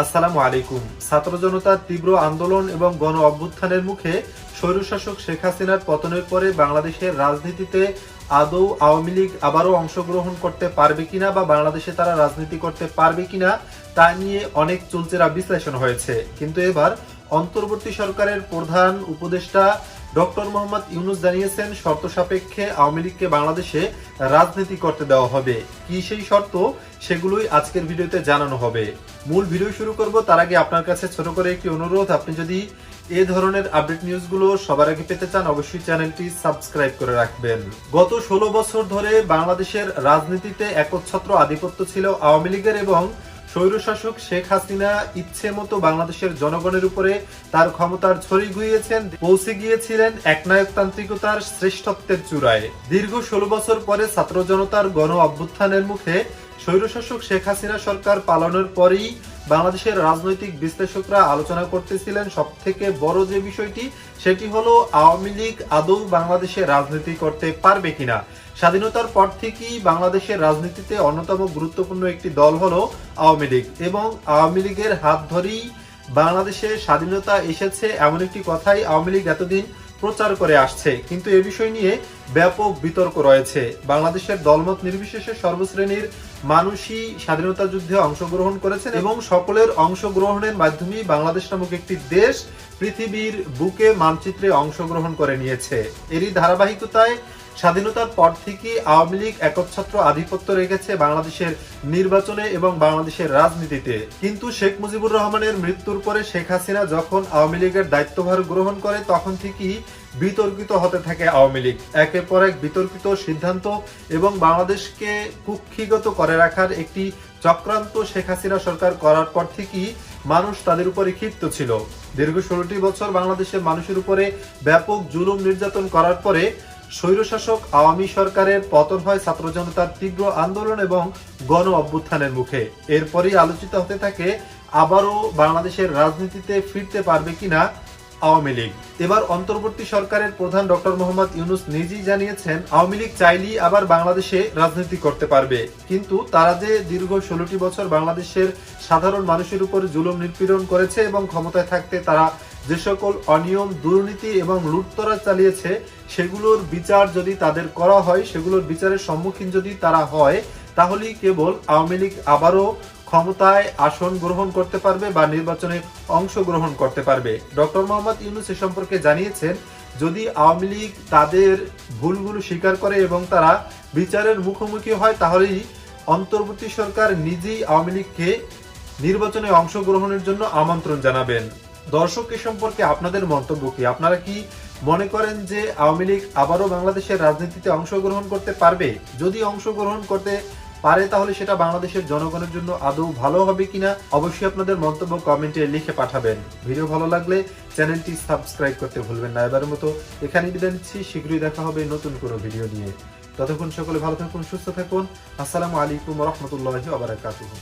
আসসালামু আলাইকুম। ছাত্র জনতার তীব্র আন্দোলন এবং গণ অভ্যুত্থানের মুখে স্বৈরশাসক শেখ হাসিনার পতনের পরে বাংলাদেশের রাজনীতিতে আদৌ আওয়ামী লীগ আবারও অংশগ্রহণ করতে পারবে কিনা বা বাংলাদেশে তারা রাজনীতি করতে পারবে কিনা তা নিয়ে অনেক চুলচেরা বিশ্লেষণ হয়েছে। কিন্তু এবার অন্তর্বর্তী সরকারের প্রধান উপদেষ্টা ডক্টর মোহাম্মদ ইউনূস জানিয়েছেন শর্ত সাপেক্ষে আওয়ামী লীগকে বাংলাদেশে রাজনীতি করতে দেওয়া হবে। কি সেই শর্ত, সেগুলোই আজকের ভিডিওতে জানানো হবে। মূল ভিডিও শুরু করব তার আগে আপনার কাছে ছোট করে একটি অনুরোধ, আপনি যদি এই ধরনের আপডেট নিউজগুলো সবার আগে পেতে চান অবশ্যই চ্যানেলটি সাবস্ক্রাইব করে রাখবেন। গত 16 বছর ধরে বাংলাদেশের রাজনীতিতে একচ্ছত্র আধিপত্য ছিল আওয়ামী লীগের এবং স্বৈরশাসক শেখ হাসিনা ইচ্ছে মতো বাংলাদেশের জনগণের উপরে তার ক্ষমতার ছড়ি ঘুরিয়েছেন, পৌঁছে গিয়েছিলেন একনায়কতান্ত্রিকতার শ্রেষ্ঠত্বের চূড়ায়। দীর্ঘ 16 বছর পরে ছাত্র জনতার গণ অভ্যুত্থানের মুখে স্বৈরশাসক শেখ হাসিনা সরকার পালনের পরেই বাংলাদেশের রাজনৈতিক বিশ্লেষকরা আলোচনা করতেছিলেন সবথেকে বড় যে বিষয়টি, সেটি হলো আওয়ামী লীগ আদৌ বাংলাদেশে রাজনীতি করতে পারবে কিনা। স্বাধীনতার পর থেকেই বাংলাদেশের রাজনীতিতে অন্যতম গুরুত্বপূর্ণ একটি দল হলো আওয়ামী লীগ এবং আওয়ামী লীগের হাত ধরেই বাংলাদেশে স্বাধীনতা এসেছে এমন একটি কথাই আওয়ামী লীগ এতদিন প্রচার করে আসছে। কিন্তু এ বিষয় নিয়ে ব্যাপক বিতর্ক রয়েছে। বাংলাদেশের দলমত নির্বিশেষে সর্বশ্রেণীর মানুষই স্বাধীনতা যুদ্ধে অংশগ্রহণ করেছেন এবং সকলের অংশগ্রহণের মাধ্যমেই বাংলাদেশ নামক একটি দেশ পৃথিবীর বুকে মানচিত্রে অংশগ্রহণ করে নিয়েছে। এরই ধারাবাহিকতায় স্বাধীনতার পর থেকে আওয়ামী লীগ একচ্ছত্র আধিপত্য রেখেছে বাংলাদেশের নির্বাচনে এবং বাংলাদেশের রাজনীতিতে। কিন্তু শেখ মুজিবুর রহমানের মৃত্যুর পরে শেখ হাসিনা যখন আওয়ামী লীগের দায়িত্বভার গ্রহণ করে তখন থেকেই বিতর্কিত হতে থাকে আওয়ামী লীগ। একের পর এক বিতর্কিত সিদ্ধান্ত এবং বাংলাদেশকে কুক্ষিগত করে রাখার একটি চক্রান্ত শেখ হাসিনা সরকার করার পর থেকেই মানুষ তাদের উপরে ক্ষিপ্ত ছিল। দীর্ঘ 16টি বছর বাংলাদেশের মানুষের উপরে ব্যাপক জুলুম নির্যাতন করার পরে স্বৈরশাসক আওয়ামী সরকারের পতন হয় ছাত্র জনতার তীব্র আন্দোলন এবং গণ অভ্যুত্থানের মুখে। এরপরই আলোচিত হতে থাকে আবারও বাংলাদেশের রাজনীতিতে ফিরতে পারবে কিনা আওয়ামী লীগ। এবার অন্তর্বর্তী সরকারের প্রধান ডক্টর মোহাম্মদ ইউনূস নিজেই জানিয়েছেন আওয়ামী লীগ চাইলেই আবার বাংলাদেশে রাজনীতি করতে পারবে, কিন্তু তারা যে দীর্ঘ 16টি বছর বাংলাদেশের সাধারণ মানুষের উপর জুলুম নিপীড়ন করেছে এবং ক্ষমতায় থাকতে তারা যে সকল অনিয়ম, দুর্নীতি এবং লুটতরাজ চালিয়েছে সেগুলোর বিচার যদি তাদের করা হয়, সেগুলোর বিচারের সম্মুখীন যদি তারা হয়, তাহলেই কেবল আওয়ামী লীগ আবারও ক্ষমতায় আসন গ্রহণ করতে পারবে বা নির্বাচনে অংশগ্রহণ করতে পারবে। ডক্টর মোহাম্মদ ইউনূস এ সম্পর্কে জানিয়েছেন যদি আওয়ামী লীগ তাদের ভুলগুলো স্বীকার করে এবং তারা বিচারের মুখোমুখি হয় তাহলেই অন্তর্বর্তী সরকার নিজেই আওয়ামী লীগকে নির্বাচনে অংশগ্রহণের জন্য আমন্ত্রণ জানাবেন। দর্শক এ সম্পর্কে আপনাদের মন্তব্য কি? আপনারা কি মনে করেন যে আওয়ামী লীগ আবারও বাংলাদেশের রাজনীতিতে অংশগ্রহণ করতে পারবে? যদি অংশগ্রহণ করতে পারে তাহলে সেটা বাংলাদেশের জনগণের জন্য আদৌ ভালো হবে কিনা অবশ্যই আপনাদের মন্তব্য কমেন্টে লিখে পাঠাবেন। ভিডিও ভালো লাগলে চ্যানেলটি সাবস্ক্রাইব করতে ভুলবেন না। এবারের মতো এখানেই বিদায় নিচ্ছি, শীঘ্রই দেখা হবে নতুন কোনো ভিডিও নিয়ে। ততক্ষণ সকলে ভালো থাকুন, সুস্থ থাকুন। আসসালামু আলাইকুম ওয়া রাহমাতুল্লাহি ওয়া বারাকাতুহু।